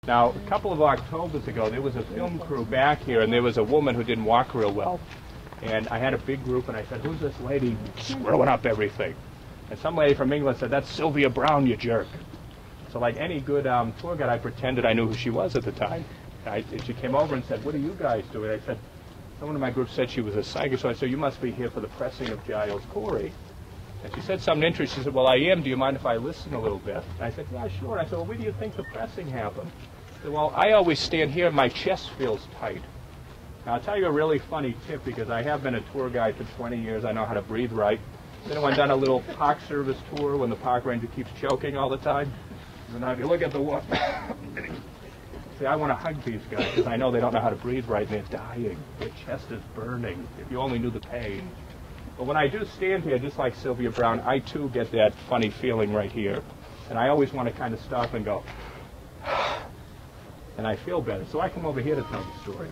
Now, a couple of Octobers ago, there was a film crew back here, and there was a woman who didn't walk real well. And I had a big group, and I said, who's this lady screwing up everything? And some lady from England said, that's Sylvia Brown, you jerk. So like any good tour guide, I pretended I knew who she was at the time. She came over and said, what are you guys doing? I said, someone in my group said she was a psychic, so I said, you must be here for the pressing of Giles Corey. And she said something interesting. She said, well, I am. Do you mind if I listen a little bit? And I said, yeah, sure. I said, well, where do you think the pressing happened? She said, well, I always stand here and my chest feels tight. Now, I'll tell you a really funny tip, because I have been a tour guide for 20 years. I know how to breathe right. Has anyone done a little park service tour when the park ranger keeps choking all the time? And now if you look at the one, see, I want to hug these guys because I know they don't know how to breathe right and they're dying. Their chest is burning. If you only knew the pain. But when I do stand here, just like Sylvia Brown, I too get that funny feeling right here. And I always want to kind of stop and go, and I feel better. So I come over here to tell the story.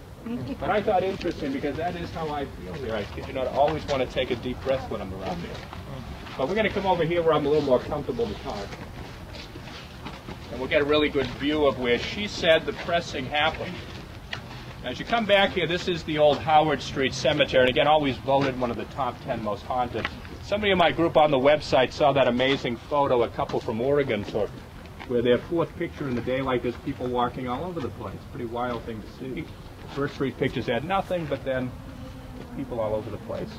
But I thought interesting because that is how I feel here. I kid you not, I always want to take a deep breath when I'm around here. But we're going to come over here where I'm a little more comfortable to talk. And we'll get a really good view of where she said the pressing happened. As you come back here, this is the old Howard Street Cemetery, and again, always voted one of the top 10 most haunted. Somebody in my group on the website saw that amazing photo a couple from Oregon took, where their fourth picture in the daylight, there's people walking all over the place. Pretty wild thing to see. First three pictures had nothing, but then people all over the place.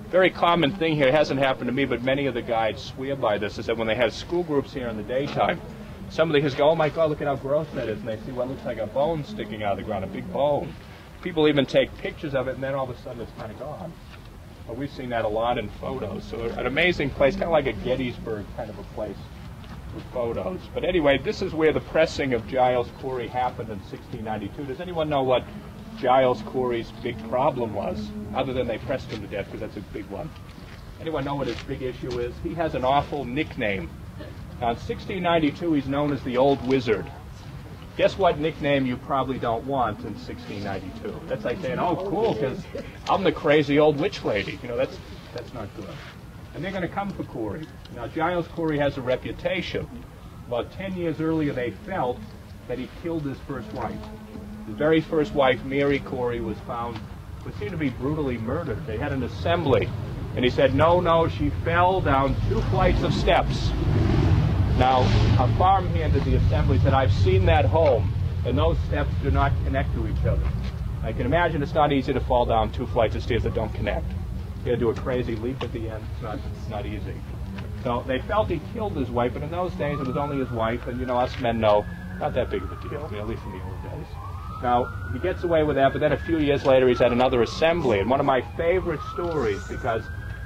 Very common thing here, it hasn't happened to me, but many of the guides swear by this, is that when they have school groups here in the daytime, some of the kids go, oh my God, look at how gross that is, and they see what looks like a bone sticking out of the ground, a big bone. People even take pictures of it, and then all of a sudden it's kind of gone. But we've seen that a lot in photos. So an amazing place, kind of like a Gettysburg kind of a place with photos. But anyway, this is where the pressing of Giles Corey happened in 1692. Does anyone know what Giles Corey's big problem was, other than they pressed him to death, because that's a big one? Anyone know what his big issue is? He has an awful nickname. Now, in 1692, he's known as the Old Wizard. Guess what nickname you probably don't want in 1692? That's like saying, oh, cool, because I'm the crazy old witch lady. You know, that's not good. And they're going to come for Corey. Now, Giles Corey has a reputation. About 10 years earlier, they felt that he killed his first wife. His very first wife, Mary Corey, was seen to be brutally murdered. They had an assembly, and he said, no, she fell down 2 flights of steps. Now, a farmhand at the assembly said, I've seen that home, and those steps do not connect to each other. I can imagine it's not easy to fall down 2 flights of stairs that don't connect. You got to do a crazy leap at the end. It's not easy. So they felt he killed his wife, but in those days it was only his wife, and you know, us men know, not that big of a deal, at least in the old days. Now, he gets away with that, but then a few years later he's at another assembly, and one of my favorite stories, because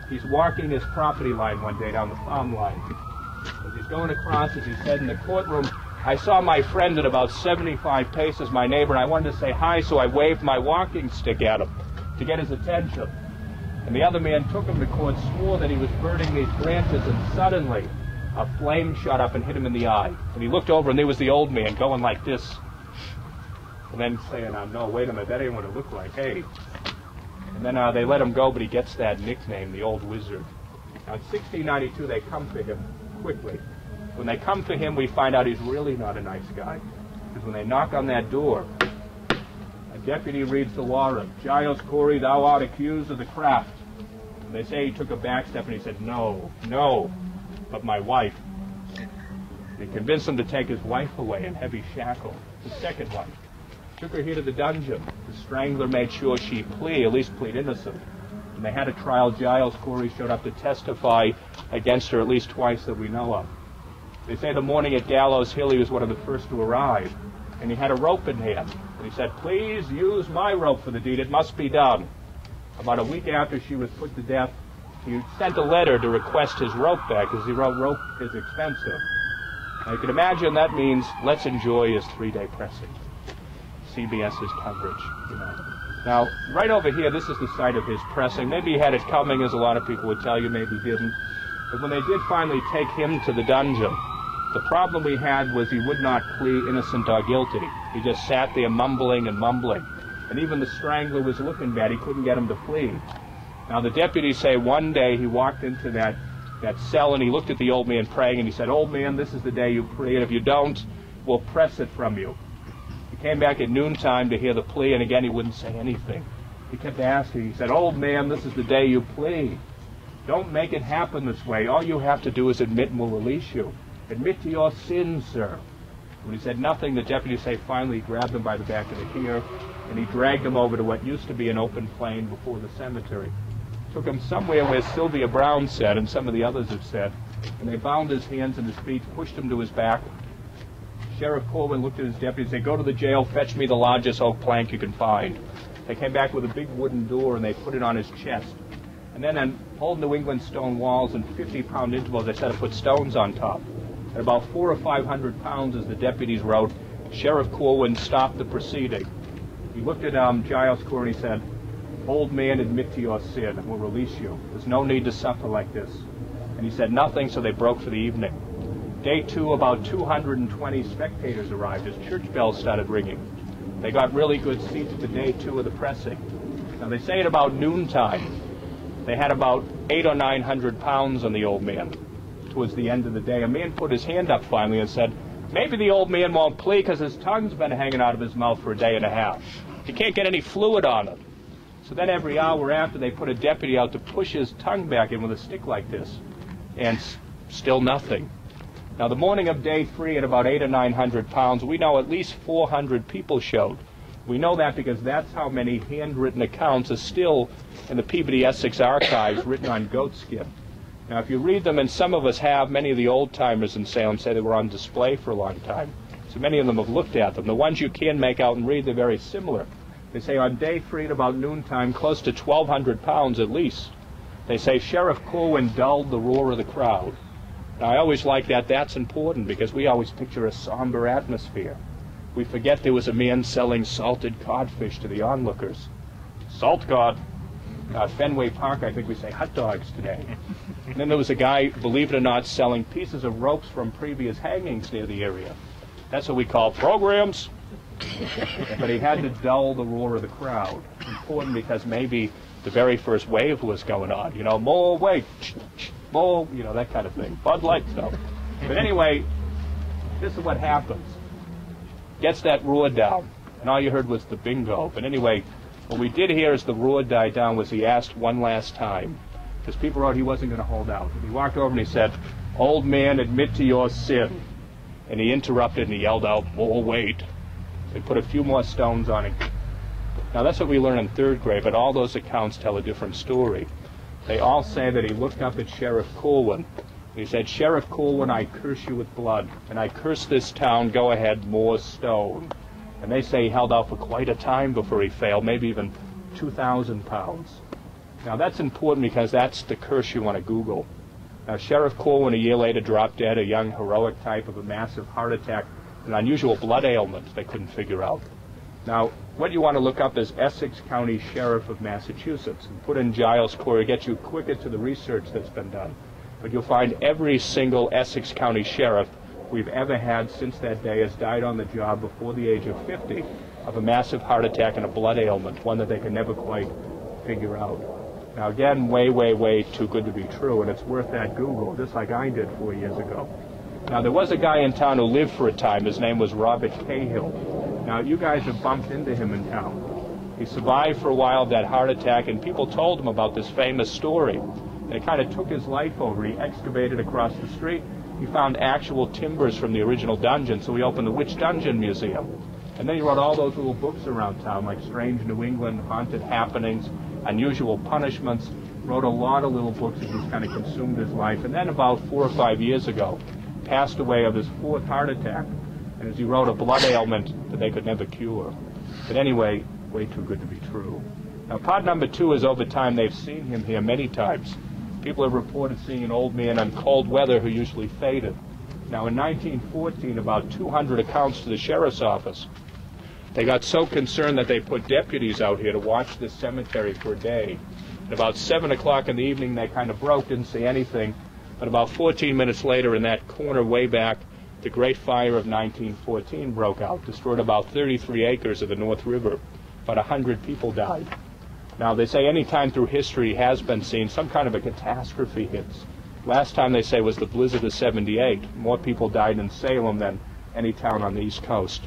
he's walking his property line one day down the farm line. As he's going across, as he said in the courtroom, I saw my friend at about 75 paces, my neighbor, and I wanted to say hi, so I waved my walking stick at him to get his attention. And the other man took him to court, swore that he was burning these branches, and suddenly a flame shot up and hit him in the eye. And he looked over, and there was the old man going like this, and then saying, no, wait a minute, that ain't what it looked like, hey. And then they let him go, but he gets that nickname, the Old Wizard. Now, in 1692, they come for him quickly. When they come for him, we find out he's really not a nice guy. Because when they knock on that door, a deputy reads the warrant. Giles Corey, thou art accused of the craft. And they say he took a back step and he said, no, but my wife. They convinced him to take his wife away in heavy shackles, his second wife. Took her here to the dungeon. The strangler made sure she at least plead innocent. When they had a trial, Giles Corey showed up to testify against her at least twice that we know of. They say the morning at Gallows Hill he was one of the first to arrive, and he had a rope in hand. And he said, please use my rope for the deed, it must be done. About a week after she was put to death, he sent a letter to request his rope back, because he wrote rope is expensive. Now you can imagine that means let's enjoy his 3-day pressing. CBS's coverage, you know. Now, right over here, this is the site of his pressing. Maybe he had it coming, as a lot of people would tell you, maybe he didn't. But when they did finally take him to the dungeon, the problem we had was he would not plead innocent or guilty. He just sat there mumbling and mumbling. And even the strangler was looking bad. He couldn't get him to plead. Now, the deputies say one day he walked into that cell and he looked at the old man praying and he said, old man, this is the day you pray, and if you don't, we'll press it from you. came back at noontime to hear the plea, and again he wouldn't say anything. He kept asking. He said, "Old man, this is the day you plead. Don't make it happen this way. All you have to do is admit and we'll release you. Admit to your sins, sir." When he said nothing, the deputy finally grabbed him by the back of the ear, and he dragged him over to what used to be an open plain before the cemetery. Took him somewhere where Sylvia Brown said, and some of the others have said, and they bound his hands and his feet, pushed him to his back. Sheriff Corwin looked at his deputy and said, "Go to the jail, fetch me the largest oak plank you can find." They came back with a big wooden door, and they put it on his chest. And then on old New England stone walls and 50-pound intervals, they said to put stones on top. At about 400 or 500 pounds, as the deputies wrote, Sheriff Corwin stopped the proceeding. He looked at Giles Corwin and he said, "Old man, admit to your sin, and we'll release you. There's no need to suffer like this." And he said nothing, so they broke for the evening. Day 2, about 220 spectators arrived as church bells started ringing. They got really good seats for day 2 of the pressing. Now they say at about noontime, they had about 800 or 900 pounds on the old man. Towards the end of the day, a man put his hand up finally and said, "Maybe the old man won't plead because his tongue's been hanging out of his mouth for a day and a half. He can't get any fluid on it." So then every hour after, they put a deputy out to push his tongue back in with a stick like this, and still nothing. Now the morning of day 3, at about 800 or 900 pounds, we know at least 400 people showed. We know that because that's how many handwritten accounts are still in the Peabody Essex archives written on goat skin. Now if you read them, and some of us have, many of the old-timers in Salem say they were on display for a long time. So many of them have looked at them. The ones you can make out and read, they're very similar. They say on day 3 at about noontime, close to 1,200 pounds at least, they say Sheriff Corwin dulled the roar of the crowd. Now I always like that. That's important because we always picture a somber atmosphere. We forget there was a man selling salted codfish to the onlookers. Salt cod. Fenway Park, I think we say hot dogs today. And then there was a guy, believe it or not, selling pieces of ropes from previous hangings near the area. That's what we call programs. But he had to dull the roar of the crowd. Important because maybe the very first wave was going on. You know, more weight, more, you know, that kind of thing. Bud Light stuff. But anyway, this is what happens. Gets that roar down. And all you heard was the bingo. But anyway, what we did hear as the roar died down was he asked one last time. Because people wrote he wasn't going to hold out. And he walked over and he said, "Old man, admit to your sin." And he interrupted and he yelled out, "More weight." They put a few more stones on him. Now that's what we learn in 3rd grade, but all those accounts tell a different story. They all say that he looked up at Sheriff Corwin. And he said, "Sheriff Corwin, I curse you with blood, and I curse this town. Go ahead, more stone." And they say he held out for quite a time before he failed, maybe even 2,000 pounds. Now that's important because that's the curse you want to Google. Now Sheriff Corwin a year later dropped dead, a young heroic type of a massive heart attack, an unusual blood ailment they couldn't figure out. Now what you want to look up is Essex County Sheriff of Massachusetts, and put in Giles Corwin. It gets you quicker to the research that's been done. But you'll find every single Essex County Sheriff we've ever had since that day has died on the job before the age of 50 of a massive heart attack and a blood ailment, one that they can never quite figure out. Now again, way, way, way too good to be true, and it's worth that Google, just like I did 4 years ago. Now there was a guy in town who lived for a time. His name was Robert Cahill. Now you guys have bumped into him in town. He survived for a while of that heart attack, and people told him about this famous story. And it kind of took his life over. He excavated across the street. He found actual timbers from the original dungeon, so he opened the Witch Dungeon Museum. And then he wrote all those little books around town, like Strange New England, Haunted Happenings, Unusual Punishments. Wrote a lot of little books that just kind of consumed his life. And then about 4 or 5 years ago, passed away of his 4th heart attack. And as he wrote, a blood ailment that they could never cure. But anyway, way too good to be true. Now, part number 2 is over time they've seen him here many times. People have reported seeing an old man on cold weather who usually faded. Now, in 1914, about 200 accounts to the sheriff's office. They got so concerned that they put deputies out here to watch this cemetery for a day. At about 7 o'clock in the evening, they kind of broke, didn't see anything. But about 14 minutes later, in that corner way back, the Great Fire of 1914 broke out, destroyed about 33 acres of the North River. About 100 people died. Now, they say any time through history has been seen, some kind of a catastrophe hits. Last time, they say, was the blizzard of '78. More people died in Salem than any town on the East Coast.